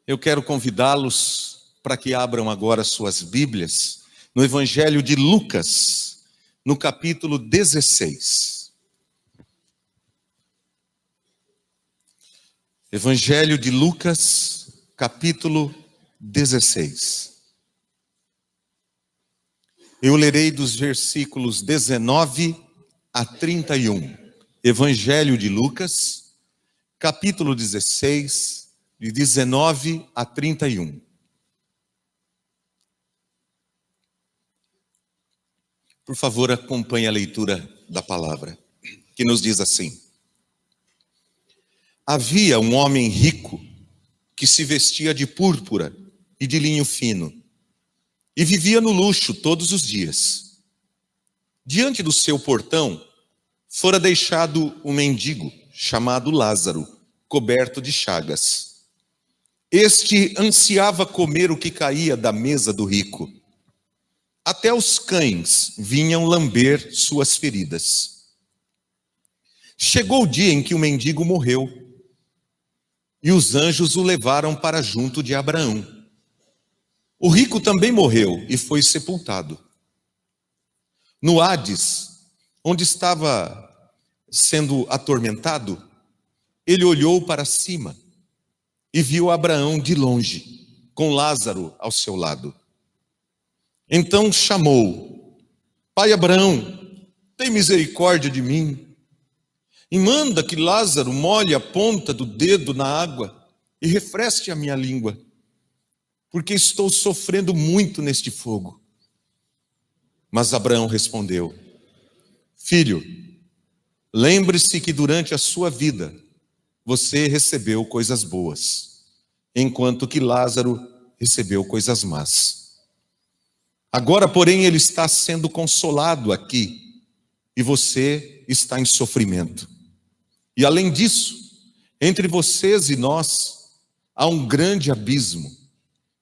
Eu quero convidá-los para que abram agora suas Bíblias no Evangelho de Lucas, no capítulo 16. Evangelho de Lucas, capítulo 16. Eu lerei dos versículos 19 a 31. Evangelho de Lucas, capítulo 16, de 19 a 31. Por favor, acompanhe a leitura da palavra, que nos diz assim: Havia um homem rico que se vestia de púrpura e de linho fino e vivia no luxo todos os dias. Diante do seu portão fora deixado um mendigo chamado Lázaro, coberto de chagas. Este ansiava comer o que caía da mesa do rico. Até os cães vinham lamber suas feridas. Chegou o dia em que o mendigo morreu, e os anjos o levaram para junto de Abraão. O rico também morreu e foi sepultado. No Hades, onde estava sendo atormentado, ele olhou para cima e viu Abraão de longe, com Lázaro ao seu lado. Então chamou: Pai Abraão, tem misericórdia de mim, e manda que Lázaro molhe a ponta do dedo na água e refresque a minha língua, porque estou sofrendo muito neste fogo. Mas Abraão respondeu: Filho, lembre-se que durante a sua vida você recebeu coisas boas, enquanto que Lázaro recebeu coisas más. Agora, porém, ele está sendo consolado aqui, e você está em sofrimento. E além disso, entre vocês e nós, há um grande abismo,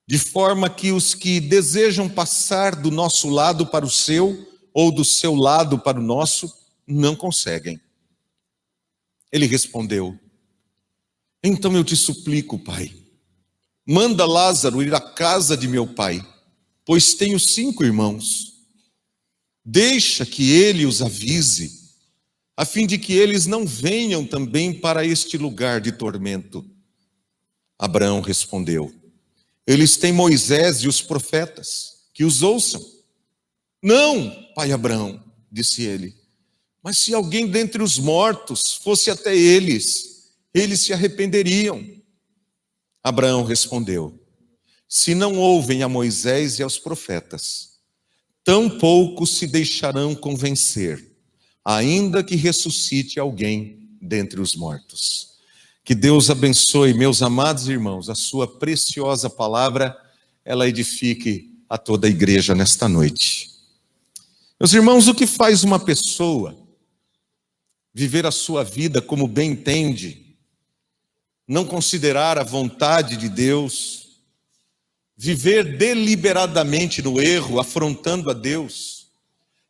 de forma que os que desejam passar do nosso lado para o seu, ou do seu lado para o nosso, não conseguem. Ele respondeu: Então eu te suplico, pai, manda Lázaro ir à casa de meu pai, pois tenho 5 irmãos. Deixa que ele os avise, a fim de que eles não venham também para este lugar de tormento. Abraão respondeu: Eles têm Moisés e os profetas, que os ouçam. Não, pai Abraão, disse ele, mas se alguém dentre os mortos fosse até eles se arrependeriam. Abraão respondeu: Se não ouvem a Moisés e aos profetas, tampouco se deixarão convencer, ainda que ressuscite alguém dentre os mortos. Que Deus abençoe, meus amados irmãos, a sua preciosa palavra, ela edifique a toda a igreja nesta noite. Meus irmãos, o que faz uma pessoa viver a sua vida como bem entende, não considerar a vontade de Deus, viver deliberadamente no erro, afrontando a Deus,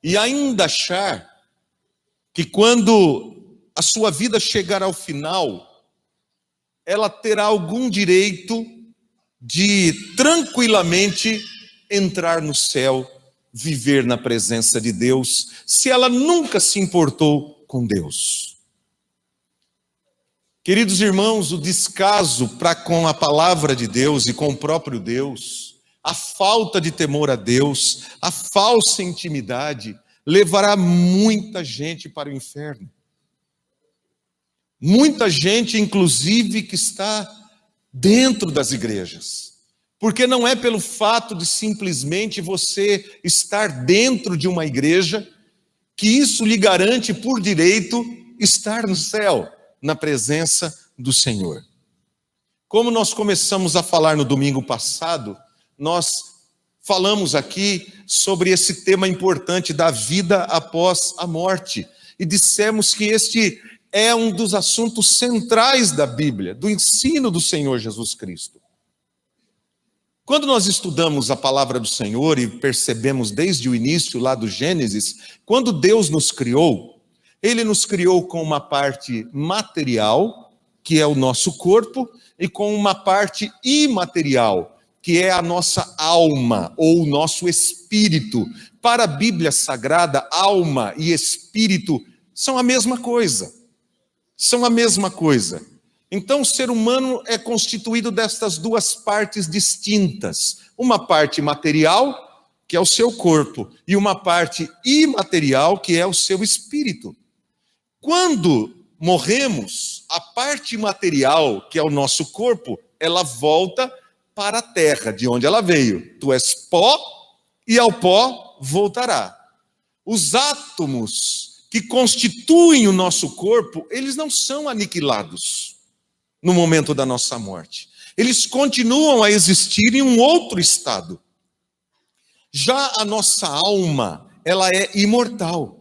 e ainda achar que quando a sua vida chegar ao final, ela terá algum direito de tranquilamente entrar no céu, viver na presença de Deus, se ela nunca se importou com Deus. Queridos irmãos, o descaso para com a palavra de Deus e com o próprio Deus, a falta de temor a Deus, a falsa intimidade, levará muita gente para o inferno. Muita gente, inclusive, que está dentro das igrejas. Porque não é pelo fato de simplesmente você estar dentro de uma igreja que isso lhe garante por direito estar no céu, na presença do Senhor. Como nós começamos a falar no domingo passado, nós falamos aqui sobre esse tema importante da vida após a morte. E dissemos que este é um dos assuntos centrais da Bíblia, do ensino do Senhor Jesus Cristo. Quando nós estudamos a palavra do Senhor e percebemos desde o início lá do Gênesis, quando Deus nos criou, Ele nos criou com uma parte material, que é o nosso corpo, e com uma parte imaterial, que é a nossa alma ou o nosso espírito. Para a Bíblia Sagrada, alma e espírito são a mesma coisa. São a mesma coisa. Então, o ser humano é constituído destas duas partes distintas. Uma parte material, que é o seu corpo, e uma parte imaterial, que é o seu espírito. Quando morremos, a parte material, que é o nosso corpo, ela volta para a terra, de onde ela veio. Tu és pó, e ao pó voltará. Os átomos que constituem o nosso corpo, eles não são aniquilados no momento da nossa morte. Eles continuam a existir em um outro estado. Já a nossa alma, ela é imortal.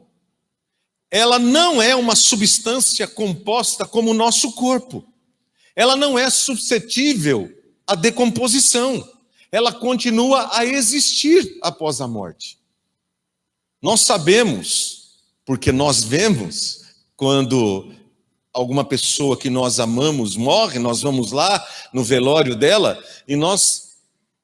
Ela não é uma substância composta como o nosso corpo. Ela não é suscetível à decomposição. Ela continua a existir após a morte. Nós sabemos, porque nós vemos, quando alguma pessoa que nós amamos morre, nós vamos lá no velório dela e nós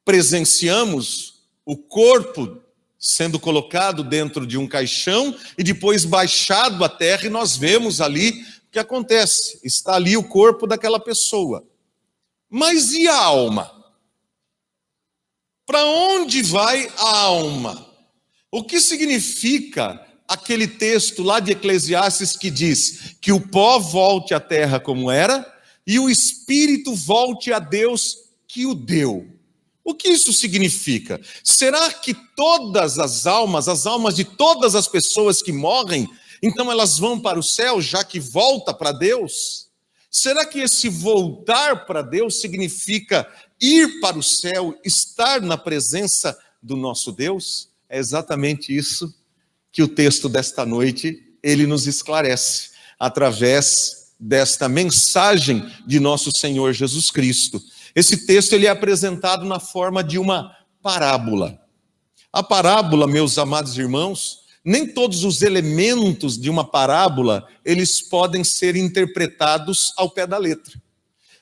presenciamos o corpo sendo colocado dentro de um caixão e depois baixado à terra, e nós vemos ali o que acontece. Está ali o corpo daquela pessoa. Mas e a alma? Para onde vai a alma? O que significa aquele texto lá de Eclesiastes que diz que o pó volte à terra como era e o espírito volte a Deus que o deu? O que isso significa? Será que todas as almas de todas as pessoas que morrem, então elas vão para o céu, já que volta para Deus? Será que esse voltar para Deus significa ir para o céu, estar na presença do nosso Deus? É exatamente isso que o texto desta noite, ele nos esclarece, através desta mensagem de nosso Senhor Jesus Cristo. Esse texto ele é apresentado na forma de uma parábola. A parábola, meus amados irmãos, nem todos os elementos de uma parábola, eles podem ser interpretados ao pé da letra.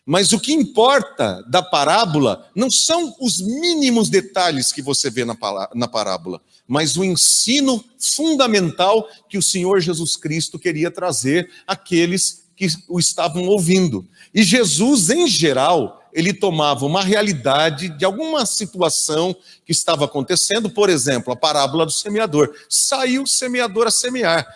Mas o que importa da parábola não são os mínimos detalhes que você vê na parábola, mas o ensino fundamental que o Senhor Jesus Cristo queria trazer àqueles que o estavam ouvindo. E Jesus, em geral, ele tomava uma realidade de alguma situação que estava acontecendo, por exemplo, a parábola do semeador. Saiu o semeador a semear.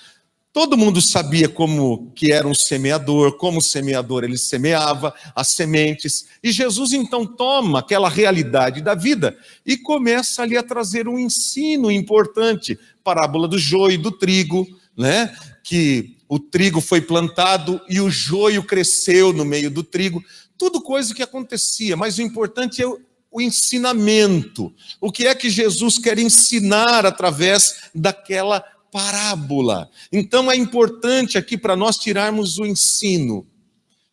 Todo mundo sabia como que era um semeador, como o semeador ele semeava as sementes. E Jesus então toma aquela realidade da vida e começa ali a trazer um ensino importante. Parábola do joio e do trigo, né? Que o trigo foi plantado e o joio cresceu no meio do trigo. Tudo coisa que acontecia, mas o importante é o ensinamento. O que é que Jesus quer ensinar através daquela parábola? Então é importante aqui para nós tirarmos o ensino.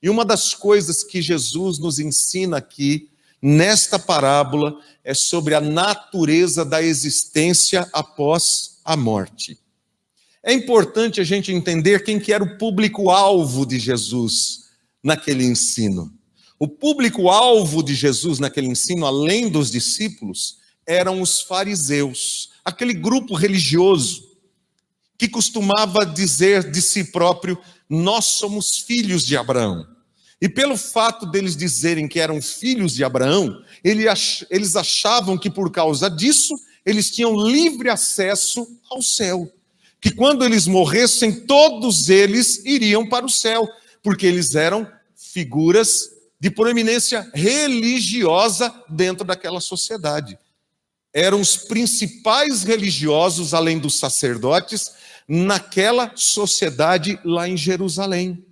E uma das coisas que Jesus nos ensina aqui, nesta parábola, é sobre a natureza da existência após a morte. É importante a gente entender quem que era o público-alvo de Jesus naquele ensino. O público-alvo de Jesus naquele ensino, além dos discípulos, eram os fariseus, aquele grupo religioso que costumava dizer de si próprio: nós somos filhos de Abraão. E pelo fato deles dizerem que eram filhos de Abraão, eles achavam que por causa disso, eles tinham livre acesso ao céu. Que quando eles morressem, todos eles iriam para o céu, porque eles eram figuras de proeminência religiosa dentro daquela sociedade. Eram os principais religiosos, além dos sacerdotes, naquela sociedade lá em Jerusalém.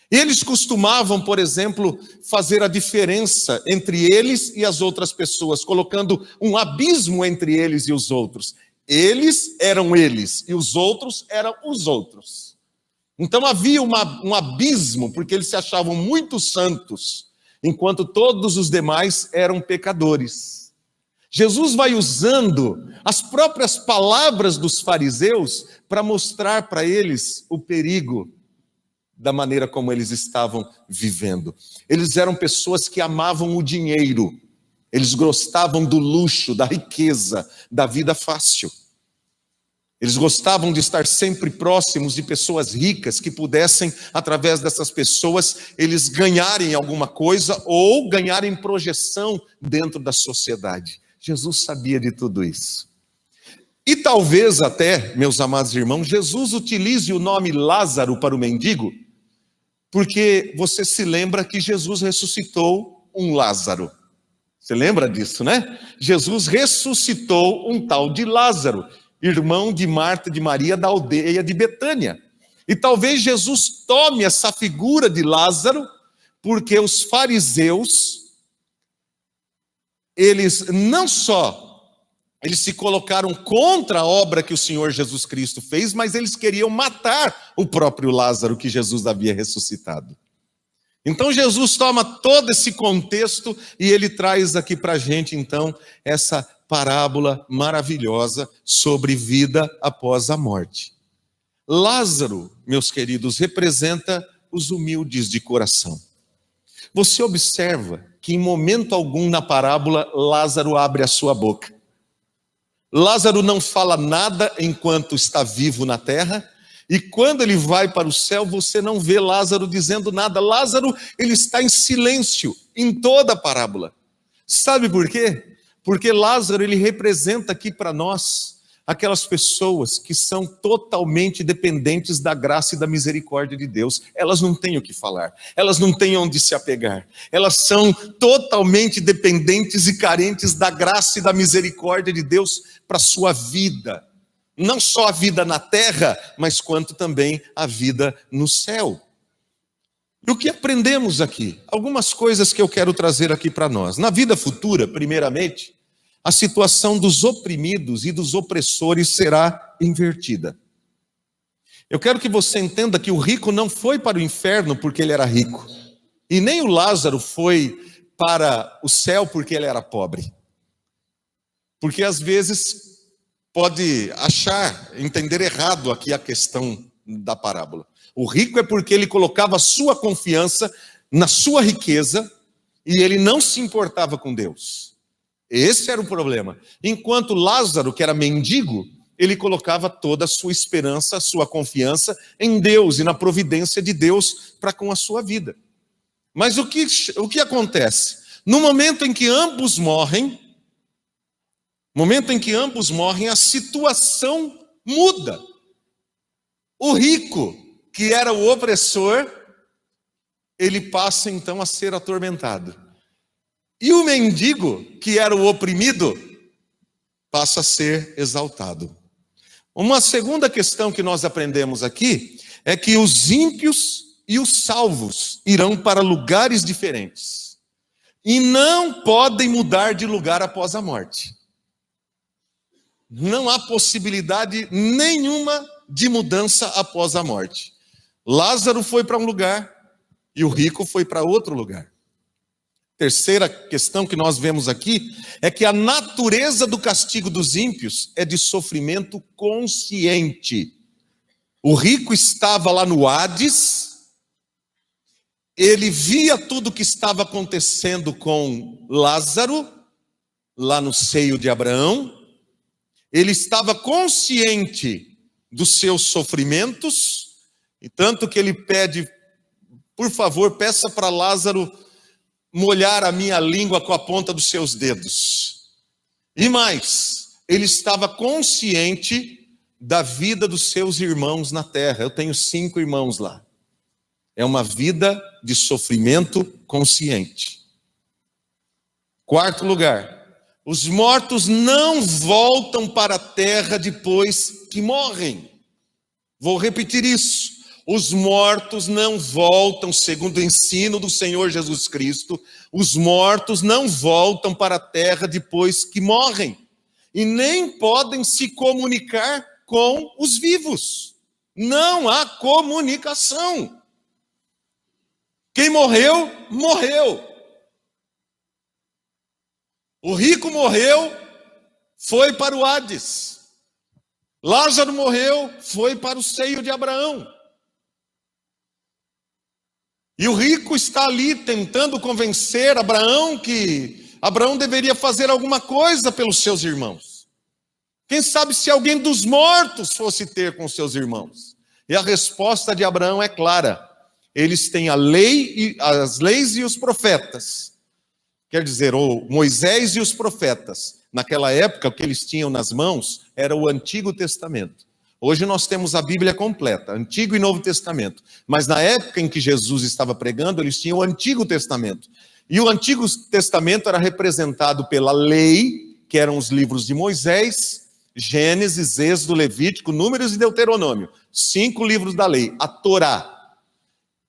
Eles costumavam, por exemplo, fazer a diferença entre eles e as outras pessoas, colocando um abismo entre eles e os outros. Eles eram eles e os outros eram os outros. Então havia um abismo, porque eles se achavam muito santos, enquanto todos os demais eram pecadores. Jesus vai usando as próprias palavras dos fariseus para mostrar para eles o perigo da maneira como eles estavam vivendo. Eles eram pessoas que amavam o dinheiro, eles gostavam do luxo, da riqueza, da vida fácil. Eles gostavam de estar sempre próximos de pessoas ricas que pudessem, através dessas pessoas, eles ganharem alguma coisa ou ganharem projeção dentro da sociedade. Jesus sabia de tudo isso. E talvez até, meus amados irmãos, Jesus utilize o nome Lázaro para o mendigo, porque você se lembra que Jesus ressuscitou um Lázaro. Você lembra disso, né? Jesus ressuscitou um tal de Lázaro, irmão de Marta e de Maria, da aldeia de Betânia. E talvez Jesus tome essa figura de Lázaro, porque os fariseus, eles não só, eles se colocaram contra a obra que o Senhor Jesus Cristo fez, mas eles queriam matar o próprio Lázaro que Jesus havia ressuscitado. Então Jesus toma todo esse contexto e ele traz aqui para a gente, então, essa parábola maravilhosa sobre vida após a morte. Lázaro, meus queridos, representa os humildes de coração. Você observa que em momento algum na parábola Lázaro abre a sua boca. Lázaro não fala nada enquanto está vivo na terra, e quando ele vai para o céu, você não vê Lázaro dizendo nada. Lázaro, ele está em silêncio em toda a parábola. Sabe por quê? Porque Lázaro, ele representa aqui para nós aquelas pessoas que são totalmente dependentes da graça e da misericórdia de Deus. Elas não têm o que falar, elas não têm onde se apegar, elas são totalmente dependentes e carentes da graça e da misericórdia de Deus para a sua vida. Não só a vida na terra, mas quanto também a vida no céu. E o que aprendemos aqui? Algumas coisas que eu quero trazer aqui para nós. Na vida futura, primeiramente, a situação dos oprimidos e dos opressores será invertida. Eu quero que você entenda que o rico não foi para o inferno porque ele era rico. E nem o Lázaro foi para o céu porque ele era pobre. Porque às vezes pode entender errado aqui a questão da parábola. O rico é porque ele colocava a sua confiança na sua riqueza e ele não se importava com Deus. Esse era o problema. Enquanto Lázaro, que era mendigo, ele colocava toda a sua esperança, a sua confiança em Deus e na providência de Deus para com a sua vida. Mas o que acontece? No momento em que ambos morrem, a situação muda. O rico, que era o opressor, ele passa então a ser atormentado. E o mendigo, que era o oprimido, passa a ser exaltado. Uma segunda questão que nós aprendemos aqui é que os ímpios e os salvos irão para lugares diferentes e não podem mudar de lugar após a morte. Não há possibilidade nenhuma de mudança após a morte. Lázaro foi para um lugar e o rico foi para outro lugar. Terceira questão que nós vemos aqui é que a natureza do castigo dos ímpios é de sofrimento consciente. O rico estava lá no Hades, ele via tudo o que estava acontecendo com Lázaro, lá no seio de Abraão, ele estava consciente dos seus sofrimentos, e tanto que ele pede, por favor, peça para Lázaro molhar a minha língua com a ponta dos seus dedos. E mais, ele estava consciente da vida dos seus irmãos na terra. Eu tenho 5 irmãos lá. É uma vida de sofrimento consciente. Quarto lugar, os mortos não voltam para a terra depois que morrem. Vou repetir isso. Os mortos não voltam, segundo o ensino do Senhor Jesus Cristo, os mortos não voltam para a terra depois que morrem. E nem podem se comunicar com os vivos. Não há comunicação. Quem morreu, morreu. O rico morreu, foi para o Hades. Lázaro morreu, foi para o seio de Abraão. E o rico está ali tentando convencer Abraão que Abraão deveria fazer alguma coisa pelos seus irmãos. Quem sabe se alguém dos mortos fosse ter com seus irmãos? E a resposta de Abraão é clara. Eles têm a lei, as leis e os profetas. Quer dizer, ou Moisés e os profetas. Naquela época, o que eles tinham nas mãos era o Antigo Testamento. Hoje nós temos a Bíblia completa, Antigo e Novo Testamento. Mas na época em que Jesus estava pregando, eles tinham o Antigo Testamento. E o Antigo Testamento era representado pela lei, que eram os livros de Moisés, Gênesis, Êxodo, Levítico, Números e Deuteronômio. 5 livros da lei, a Torá.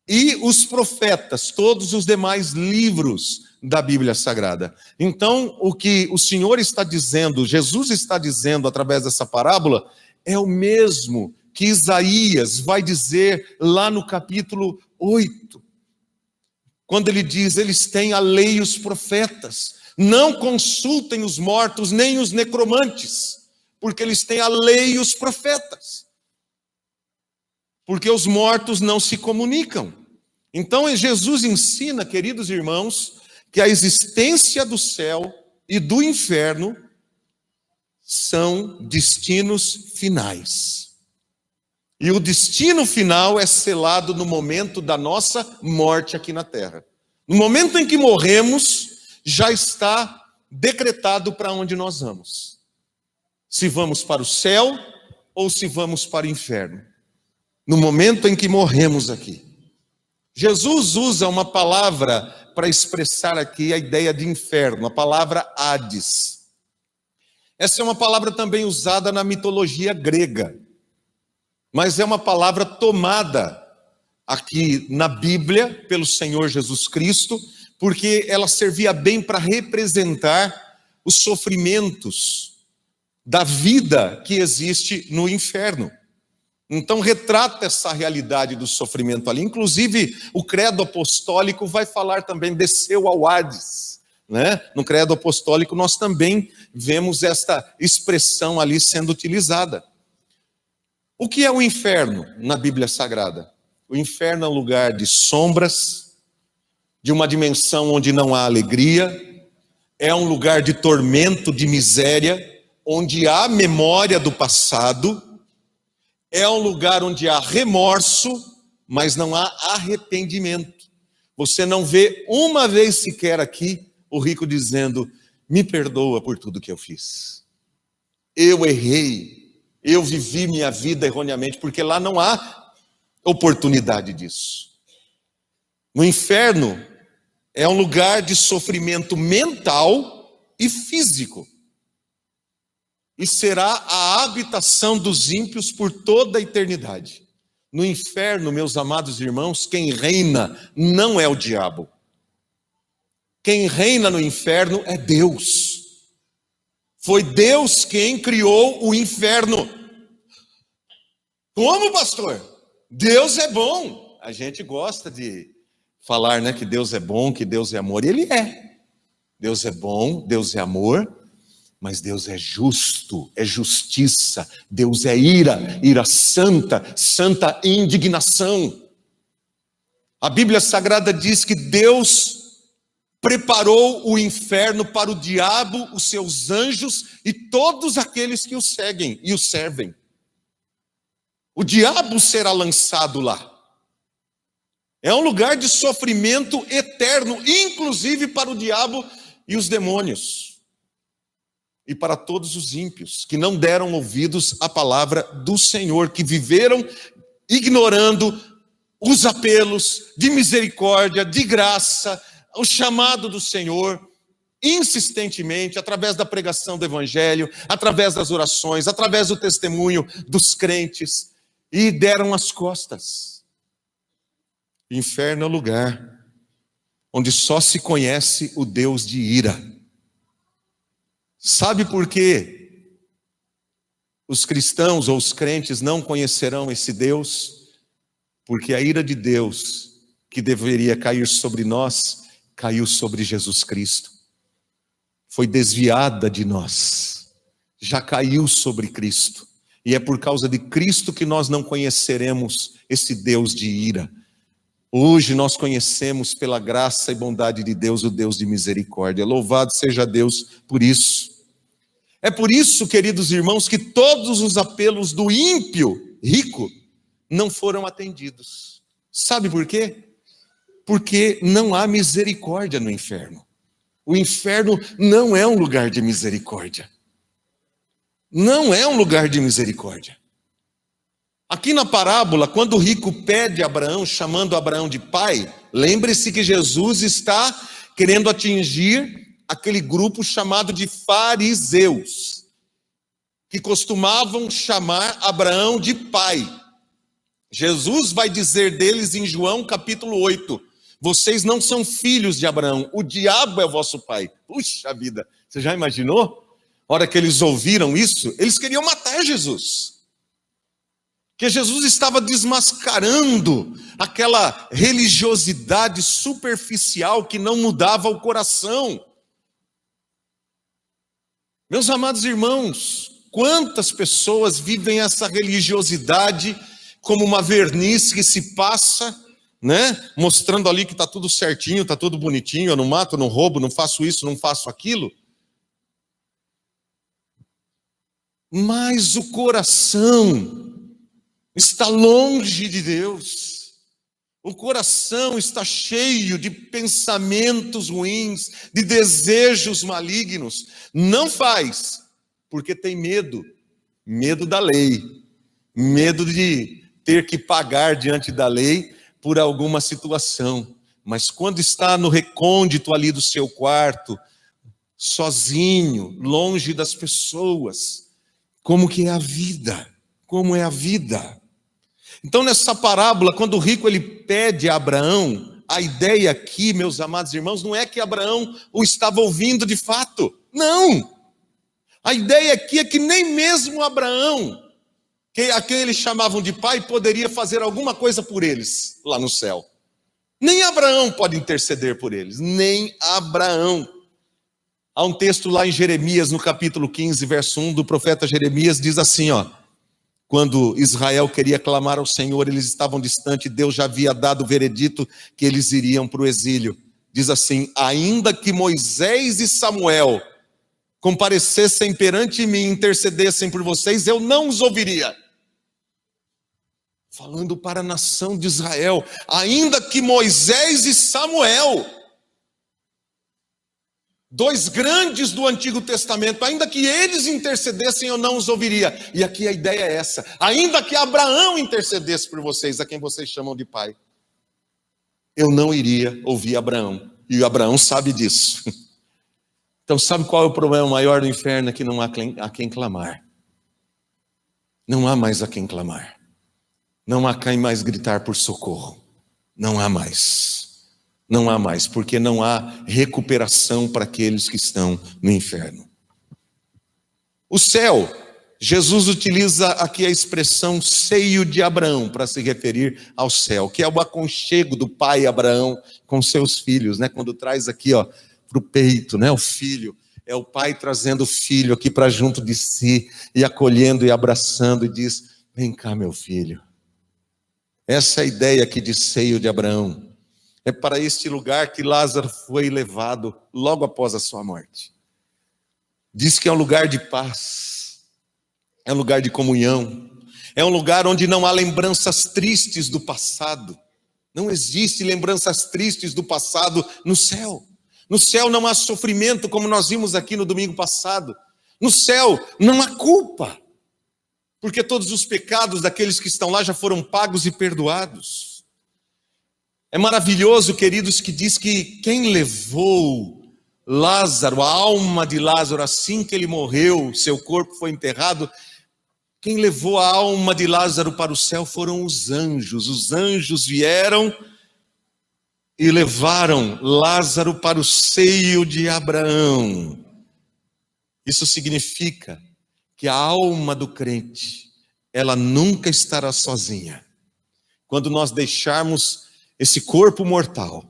E os profetas, todos os demais livros da Bíblia Sagrada. Então, o que o Senhor está dizendo, Jesus está dizendo através dessa parábola, é o mesmo que Isaías vai dizer lá no capítulo 8. Quando ele diz, eles têm a lei e os profetas. Não consultem os mortos, nem os necromantes, porque eles têm a lei e os profetas. Porque os mortos não se comunicam. Então, Jesus ensina, queridos irmãos, que a existência do céu e do inferno são destinos finais. E o destino final é selado no momento da nossa morte aqui na terra. No momento em que morremos, já está decretado para onde nós vamos. Se vamos para o céu ou se vamos para o inferno. No momento em que morremos aqui. Jesus usa uma palavra para expressar aqui a ideia de inferno, a palavra Hades. Essa é uma palavra também usada na mitologia grega, mas é uma palavra tomada aqui na Bíblia pelo Senhor Jesus Cristo, porque ela servia bem para representar os sofrimentos da vida que existe no inferno. Então retrata essa realidade do sofrimento ali. Inclusive o credo apostólico vai falar também, desceu ao Hades, né? No credo apostólico nós também vemos esta expressão ali sendo utilizada. O que é o inferno na Bíblia Sagrada? O inferno é um lugar de sombras, de uma dimensão onde não há alegria, é um lugar de tormento, de miséria, onde há memória do passado. É um lugar onde há remorso, mas não há arrependimento. Você não vê uma vez sequer aqui o rico dizendo, me perdoa por tudo que eu fiz. Eu errei, eu vivi minha vida erroneamente, porque lá não há oportunidade disso. No inferno é um lugar de sofrimento mental e físico. E será a habitação dos ímpios por toda a eternidade. No inferno, meus amados irmãos, quem reina não é o diabo. Quem reina no inferno é Deus. Foi Deus quem criou o inferno. Como, pastor? Deus é bom. A gente gosta de falar, né, que Deus é bom, que Deus é amor. E Ele é. Deus é bom, Deus é amor. Mas Deus é justo, é justiça. Deus é ira, ira santa, santa indignação. A Bíblia Sagrada diz que Deus preparou o inferno para o diabo, os seus anjos e todos aqueles que o seguem e o servem. O diabo será lançado lá. É um lugar de sofrimento eterno, inclusive para o diabo e os demônios. E para todos os ímpios, que não deram ouvidos à palavra do Senhor, que viveram ignorando os apelos de misericórdia, de graça, o chamado do Senhor, insistentemente, através da pregação do Evangelho, através das orações, através do testemunho dos crentes, e deram as costas. O inferno é o lugar onde só se conhece o Deus de ira. Sabe por quê os cristãos ou os crentes não conhecerão esse Deus? Porque a ira de Deus, que deveria cair sobre nós, caiu sobre Jesus Cristo. Foi desviada de nós, já caiu sobre Cristo. E é por causa de Cristo que nós não conheceremos esse Deus de ira. Hoje nós conhecemos pela graça e bondade de Deus, o Deus de misericórdia. Louvado seja Deus por isso. É por isso, queridos irmãos, que todos os apelos do ímpio rico não foram atendidos. Sabe por quê? Porque não há misericórdia no inferno. O inferno não é um lugar de misericórdia. Não é um lugar de misericórdia. Aqui na parábola, quando o rico pede a Abraão, chamando Abraão de pai, lembre-se que Jesus está querendo atingir aquele grupo chamado de fariseus, que costumavam chamar Abraão de pai. Jesus vai dizer deles em João capítulo 8, vocês não são filhos de Abraão, o diabo é vosso pai. Puxa vida, você já imaginou? A hora que eles ouviram isso, eles queriam matar Jesus. Que Jesus estava desmascarando aquela religiosidade superficial que não mudava o coração. Meus amados irmãos, quantas pessoas vivem essa religiosidade como uma verniz que se passa, né? Mostrando ali que está tudo certinho, está tudo bonitinho, eu não mato, não roubo, não faço isso, não faço aquilo. Mas o coração está longe de Deus. O coração está cheio de pensamentos ruins, de desejos malignos. Não faz, porque tem medo. Medo da lei. Medo de ter que pagar diante da lei por alguma situação. Mas quando está no recôndito ali do seu quarto, sozinho, longe das pessoas, como que é a vida? Como é a vida? Então, nessa parábola, quando o rico ele pede a Abraão, a ideia aqui, meus amados irmãos, não é que Abraão o estava ouvindo de fato. Não! A ideia aqui é que nem mesmo Abraão, a quem eles chamavam de pai, poderia fazer alguma coisa por eles lá no céu. Nem Abraão pode interceder por eles, nem Abraão. Há um texto lá em Jeremias, no capítulo 15, verso 1, do profeta Jeremias, diz assim, quando Israel queria clamar ao Senhor, eles estavam distantes, Deus já havia dado o veredito que eles iriam para o exílio. Diz assim, ainda que Moisés e Samuel comparecessem perante mim e intercedessem por vocês, eu não os ouviria. Falando para a nação de Israel, ainda que Moisés e Samuel, dois grandes do Antigo Testamento, ainda que eles intercedessem, eu não os ouviria. E aqui a ideia é essa, ainda que Abraão intercedesse por vocês, a quem vocês chamam de pai, eu não iria ouvir Abraão. E Abraão sabe disso. Então sabe qual é o problema maior do inferno? É que não há a quem clamar. Não há mais a quem clamar. Não há quem mais gritar por socorro. Não há mais. Não há mais, porque não há recuperação para aqueles que estão no inferno. O céu, Jesus utiliza aqui a expressão seio de Abraão para se referir ao céu, que é o aconchego do pai Abraão com seus filhos, né? Quando traz aqui, para o peito, né? O filho, é o pai trazendo o filho aqui para junto de si e acolhendo e abraçando e diz: vem cá, meu filho. Essa é a ideia aqui de seio de Abraão. É para este lugar que Lázaro foi levado logo após a sua morte. Diz que é um lugar de paz, é um lugar de comunhão, é um lugar onde não há lembranças tristes do passado. Não existe lembranças tristes do passado no céu. No céu não há sofrimento, como nós vimos aqui no domingo passado. No céu não há culpa, porque todos os pecados daqueles que estão lá já foram pagos e perdoados. É maravilhoso, queridos, que diz que quem levou Lázaro, a alma de Lázaro, assim que ele morreu, seu corpo foi enterrado, quem levou a alma de Lázaro para o céu foram os anjos. Os anjos vieram e levaram Lázaro para o seio de Abraão. Isso significa que a alma do crente, ela nunca estará sozinha. Quando nós deixarmos esse corpo mortal,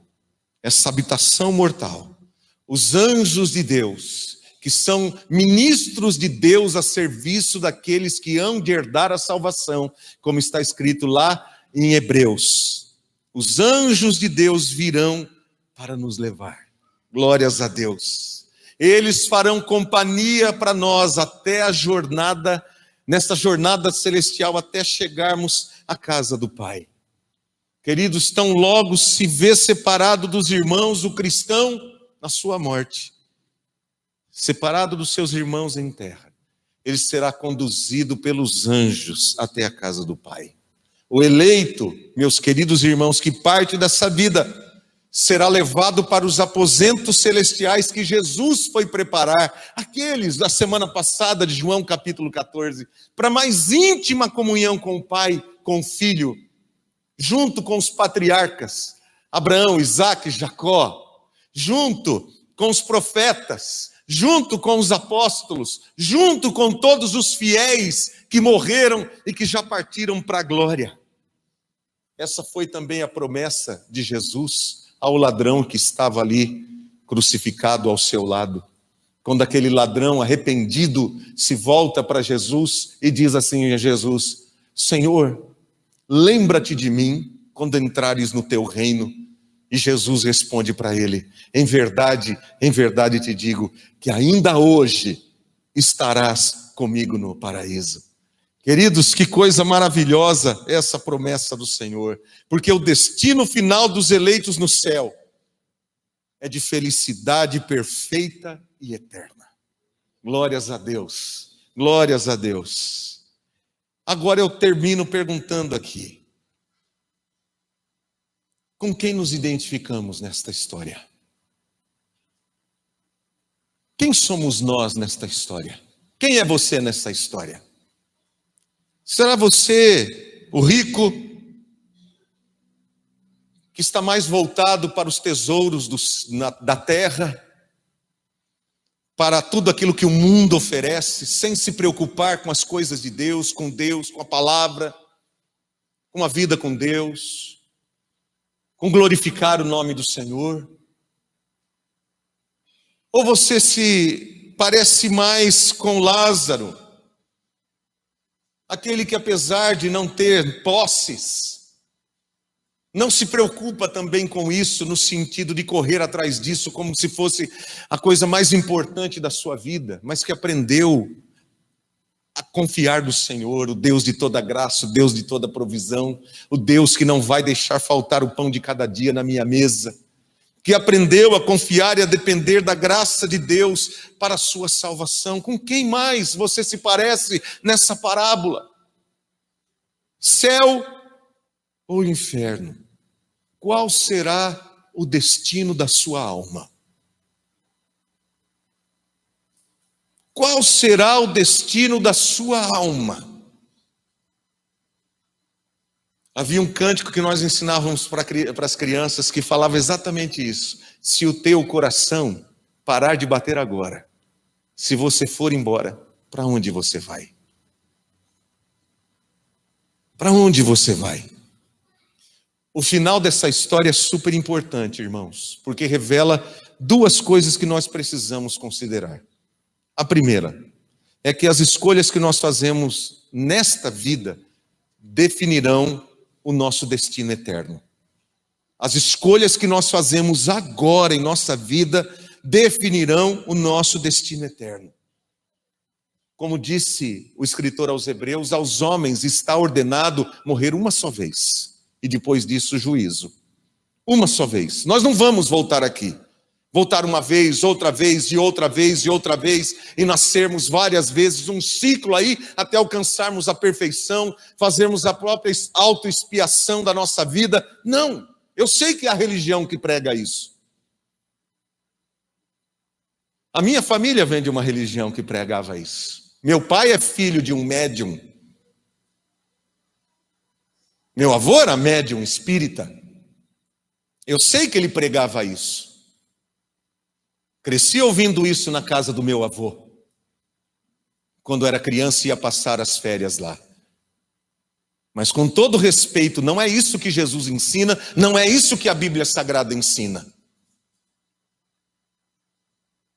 essa habitação mortal, os anjos de Deus, que são ministros de Deus a serviço daqueles que hão de herdar a salvação, como está escrito lá em Hebreus. os anjos de Deus virão para nos levar. Glórias a Deus. Eles farão companhia para nós até a jornada, nesta jornada celestial, até chegarmos à casa do Pai. Queridos, tão logo se vê separado dos irmãos o cristão na sua morte, separado dos seus irmãos em terra, ele será conduzido pelos anjos até a casa do Pai. O eleito, meus queridos irmãos, que parte dessa vida, será levado para os aposentos celestiais que Jesus foi preparar, aqueles da semana passada de João capítulo 14, para mais íntima comunhão com o Pai, com o Filho, junto com os patriarcas, Abraão, Isaque, Jacó, junto com os profetas, junto com os apóstolos, junto com todos os fiéis que morreram e que já partiram para a glória. Essa foi também a promessa de Jesus ao ladrão que estava ali crucificado ao seu lado. Quando aquele ladrão arrependido se volta para Jesus e diz assim a Jesus: Senhor, lembra-te de mim quando entrares no teu reino. E Jesus responde para ele: em verdade te digo que ainda hoje estarás comigo no paraíso. Queridos, que coisa maravilhosa essa promessa do Senhor, porque o destino final dos eleitos no céu é de felicidade perfeita e eterna. Glórias a Deus, glórias a Deus. Agora eu termino perguntando aqui: com quem nos identificamos nesta história? Quem somos nós nesta história? Quem é você nessa história? Será você o rico que está mais voltado para os tesouros da terra, para tudo aquilo que o mundo oferece, sem se preocupar com as coisas de Deus, com a palavra, com a vida com Deus, com glorificar o nome do Senhor? Ou você se parece mais com Lázaro, aquele que, apesar de não ter posses, não se preocupa também com isso, no sentido de correr atrás disso como se fosse a coisa mais importante da sua vida, mas que aprendeu a confiar no Senhor, o Deus de toda graça, o Deus de toda provisão, o Deus que não vai deixar faltar o pão de cada dia na minha mesa, que aprendeu a confiar e a depender da graça de Deus para a sua salvação. Com quem mais você se parece nessa parábola? Céu ou inferno? Qual será o destino da sua alma? Qual será o destino da sua alma? Havia um cântico que nós ensinávamos para as crianças que falava exatamente isso. Se o teu coração parar de bater agora, se você for embora, para onde você vai? Para onde você vai? O final dessa história é super importante, irmãos, porque revela duas coisas que nós precisamos considerar. A primeira é que as escolhas que nós fazemos nesta vida definirão o nosso destino eterno. As escolhas que nós fazemos agora em nossa vida definirão o nosso destino eterno. Como disse o escritor aos Hebreus, aos homens está ordenado morrer uma só vez, e depois disso o juízo. Uma só vez. Nós não vamos voltar aqui. Voltar uma vez, outra vez, e outra vez, e outra vez, e nascermos várias vezes, um ciclo aí, até alcançarmos a perfeição, fazermos a própria autoexpiação da nossa vida. Não, eu sei que é a religião que prega isso. A minha família vem de uma religião que pregava isso. Meu pai é filho de um médium. Meu avô era médium espírita. Eu sei que ele pregava isso. Cresci ouvindo isso na casa do meu avô. Quando era criança ia passar as férias lá. Mas com todo respeito, não é isso que Jesus ensina, não é isso que a Bíblia Sagrada ensina.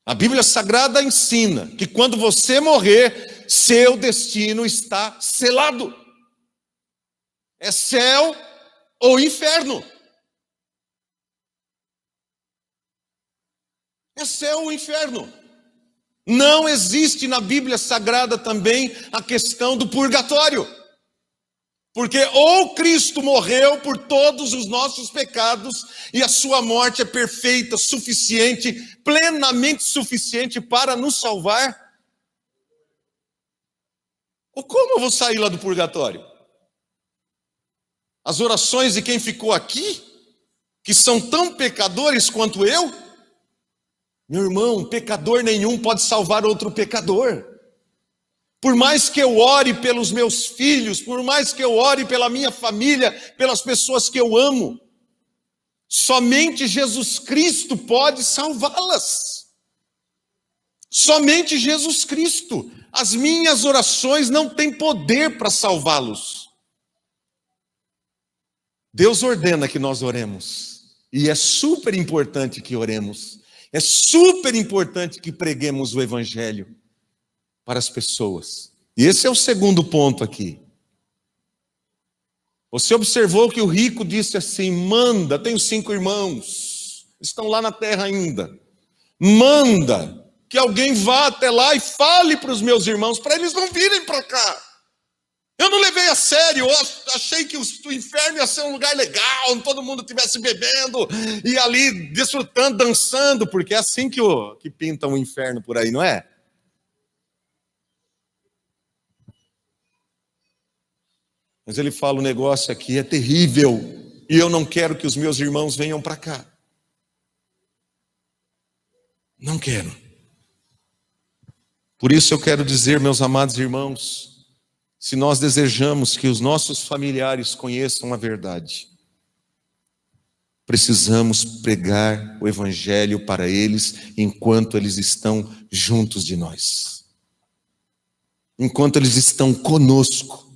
A Bíblia Sagrada ensina que quando você morrer, seu destino está selado. É céu ou inferno. É céu ou inferno. Não existe na Bíblia Sagrada também a questão do purgatório. Porque ou Cristo morreu por todos os nossos pecados e a sua morte é perfeita, suficiente, plenamente suficiente para nos salvar. Ou como eu vou sair lá do purgatório? As orações de quem ficou aqui, que são tão pecadores quanto eu? Meu irmão, pecador nenhum pode salvar outro pecador. Por mais que eu ore pelos meus filhos, por mais que eu ore pela minha família, pelas pessoas que eu amo, somente Jesus Cristo pode salvá-las. Somente Jesus Cristo. As minhas orações não têm poder para salvá-los. Deus ordena que nós oremos. E é super importante que oremos. É super importante que preguemos o Evangelho para as pessoas. E esse é o segundo ponto aqui. Você observou que o rico disse assim: manda, tenho 5 irmãos, estão lá na terra ainda. Manda que alguém vá até lá e fale para os meus irmãos, para eles não virem para cá. Eu não levei a sério, eu achei que o inferno ia ser um lugar legal, onde todo mundo estivesse bebendo e ali desfrutando, dançando, porque é assim que pintam o inferno por aí, não é? Mas ele fala: o negócio aqui é terrível e eu não quero que os meus irmãos venham para cá. Não quero. Por isso eu quero dizer, meus amados irmãos, se nós desejamos que os nossos familiares conheçam a verdade, precisamos pregar o Evangelho para eles enquanto eles estão juntos de nós. Enquanto eles estão conosco.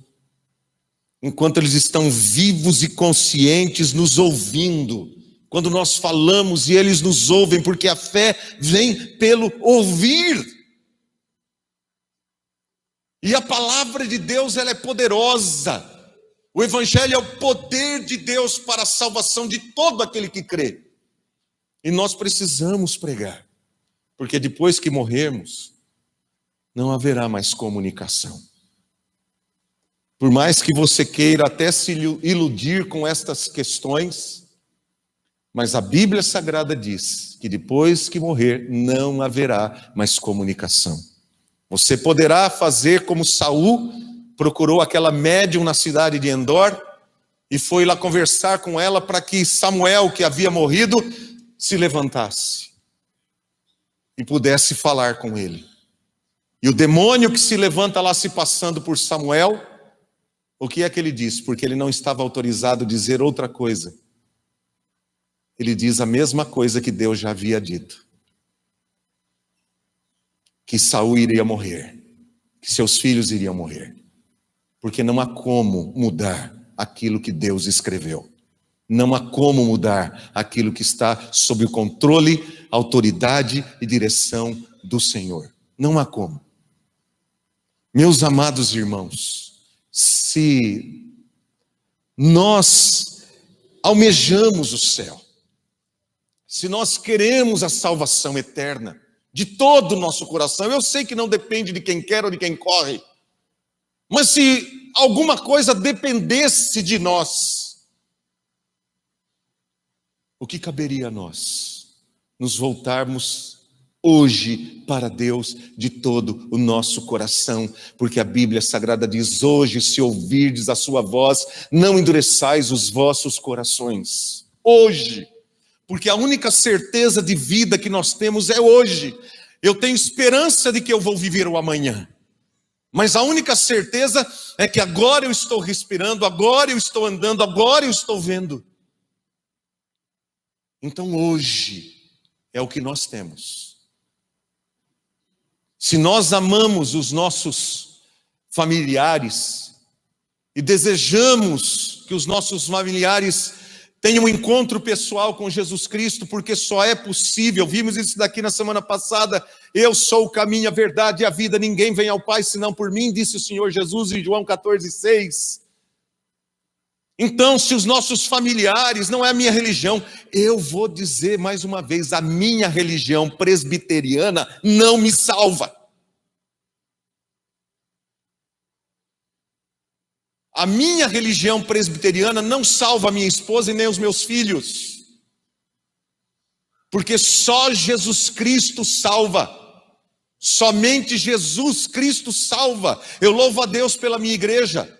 Enquanto eles estão vivos e conscientes nos ouvindo. Quando nós falamos e eles nos ouvem, porque a fé vem pelo ouvir. E a palavra de Deus, ela é poderosa. O Evangelho é o poder de Deus para a salvação de todo aquele que crê. E nós precisamos pregar. Porque depois que morrermos, não haverá mais comunicação. Por mais que você queira até se iludir com estas questões, mas a Bíblia Sagrada diz que depois que morrer não haverá mais comunicação. Você poderá fazer como Saul procurou aquela médium na cidade de Endor e foi lá conversar com ela para que Samuel, que havia morrido, se levantasse e pudesse falar com ele. E o demônio que se levanta lá se passando por Samuel, o que é que ele diz? Porque ele não estava autorizado a dizer outra coisa. Ele diz a mesma coisa que Deus já havia dito. Que Saul iria morrer. Que seus filhos iriam morrer. Porque não há como mudar aquilo que Deus escreveu. Não há como mudar aquilo que está sob o controle, autoridade e direção do Senhor. Não há como. Meus amados irmãos, se nós almejamos o céu, se nós queremos a salvação eterna de todo o nosso coração, eu sei que não depende de quem quer ou de quem corre, mas se alguma coisa dependesse de nós, o que caberia a nós? Nos voltarmos hoje para Deus de todo o nosso coração, porque a Bíblia Sagrada diz: hoje, se ouvirdes a sua voz, não endureçais os vossos corações. Hoje, porque a única certeza de vida que nós temos é hoje. Eu tenho esperança de que eu vou viver o amanhã, mas a única certeza é que agora eu estou respirando, agora eu estou andando, agora eu estou vendo. Então hoje é o que nós temos. Se nós amamos os nossos familiares e desejamos que os nossos familiares tenham um encontro pessoal com Jesus Cristo, porque só é possível, vimos isso daqui na semana passada: eu sou o caminho, a verdade e a vida, ninguém vem ao Pai senão por mim, disse o Senhor Jesus em João 14,6. Então, se os nossos familiares, não é a minha religião, eu vou dizer mais uma vez, a minha religião presbiteriana não me salva. A minha religião presbiteriana não salva a minha esposa e nem os meus filhos. Porque só Jesus Cristo salva. Somente Jesus Cristo salva. Eu louvo a Deus pela minha igreja.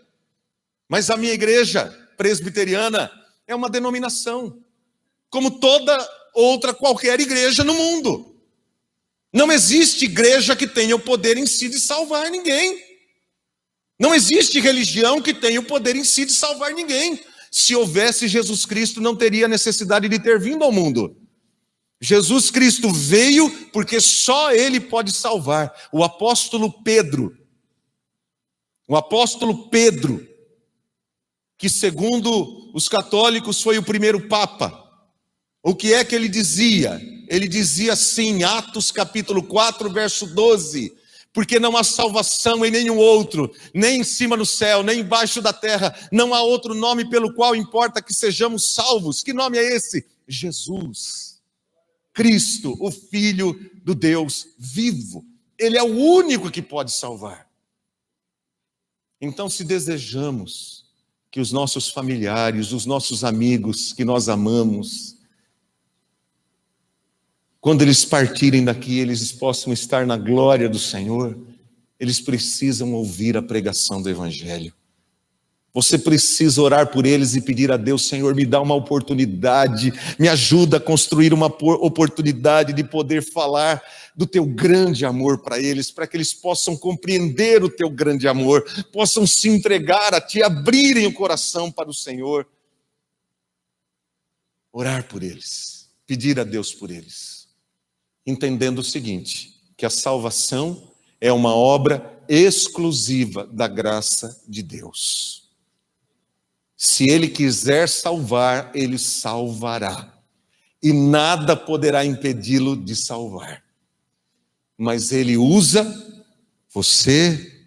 Mas a minha igreja presbiteriana é uma denominação, como toda outra qualquer igreja no mundo. Não existe igreja que tenha o poder em si de salvar ninguém. Não existe religião que tenha o poder em si de salvar ninguém. Se houvesse, Jesus Cristo não teria necessidade de ter vindo ao mundo. Jesus Cristo veio porque só Ele pode salvar. O apóstolo Pedro, que segundo os católicos foi o primeiro papa, o que é que ele dizia? Ele dizia assim, Atos capítulo 4, verso 12, porque não há salvação em nenhum outro, nem em cima no céu, nem embaixo da terra, não há outro nome pelo qual importa que sejamos salvos. Que nome é esse? Jesus Cristo, o Filho do Deus vivo. Ele é o único que pode salvar. Então, se desejamos que os nossos familiares, os nossos amigos que nós amamos, quando eles partirem daqui, eles possam estar na glória do Senhor, eles precisam ouvir a pregação do Evangelho. Você precisa orar por eles e pedir a Deus, Senhor, me dá uma oportunidade, me ajuda a construir uma oportunidade de poder falar do teu grande amor para eles, para que eles possam compreender o teu grande amor, possam se entregar a ti, abrirem o coração para o Senhor. Orar por eles, pedir a Deus por eles, entendendo o seguinte, que a salvação é uma obra exclusiva da graça de Deus. Se Ele quiser salvar, Ele salvará. E nada poderá impedi-lo de salvar. Mas Ele usa você,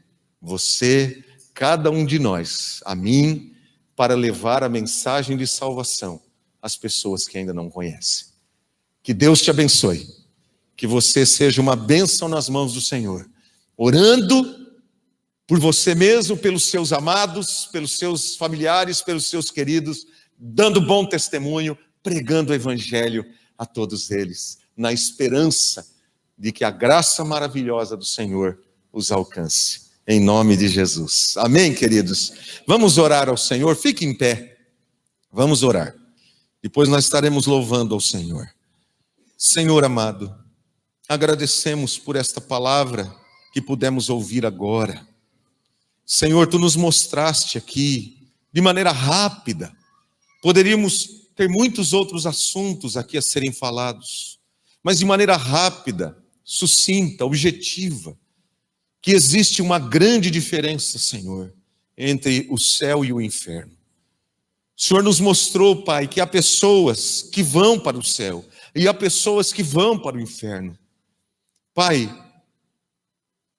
cada um de nós, a mim, para levar a mensagem de salvação às pessoas que ainda não conhecem. Que Deus te abençoe. Que você seja uma bênção nas mãos do Senhor. Orando por você mesmo, pelos seus amados, pelos seus familiares, pelos seus queridos, dando bom testemunho, pregando o Evangelho a todos eles, na esperança de que a graça maravilhosa do Senhor os alcance, em nome de Jesus. Amém, queridos? Vamos orar ao Senhor, fique em pé, vamos orar, depois nós estaremos louvando ao Senhor. Senhor amado, agradecemos por esta palavra que pudemos ouvir agora. Senhor, Tu nos mostraste aqui, de maneira rápida, poderíamos ter muitos outros assuntos aqui a serem falados, mas de maneira rápida, sucinta, objetiva, que existe uma grande diferença, Senhor, entre o céu e o inferno. O Senhor nos mostrou, Pai, que há pessoas que vão para o céu e há pessoas que vão para o inferno. Pai,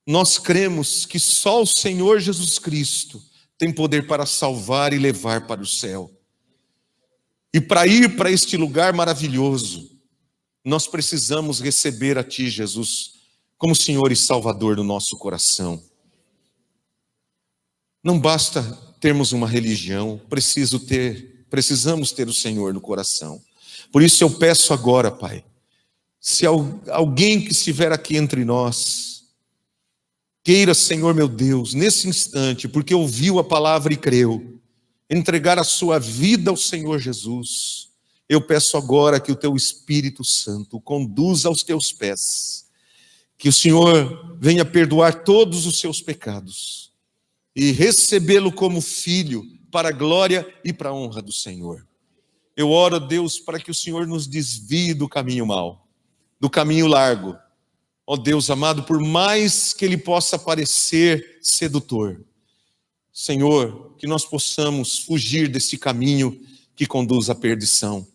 nós cremos que só o Senhor Jesus Cristo tem poder para salvar e levar para o céu. E para ir para este lugar maravilhoso, nós precisamos receber a Ti, Jesus, como Senhor e Salvador do nosso coração. Não basta termos uma religião, precisamos ter o Senhor no coração. Por isso eu peço agora, Pai, se alguém que estiver aqui entre nós, queira, Senhor meu Deus, nesse instante, porque ouviu a palavra e creu, entregar a sua vida ao Senhor Jesus, eu peço agora que o Teu Espírito Santo o conduza aos Teus pés, que o Senhor venha perdoar todos os seus pecados e recebê-lo como filho para a glória e para a honra do Senhor. Eu oro, Deus, para que o Senhor nos desvie do caminho mau, do caminho largo. Ó Deus amado, por mais que ele possa parecer sedutor, Senhor, que nós possamos fugir desse caminho que conduz à perdição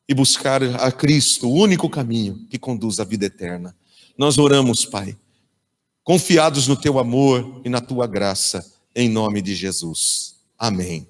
e buscar a Cristo, o único caminho que conduz à vida eterna. Nós oramos, Pai, confiados no Teu amor e na Tua graça, em nome de Jesus. Amém.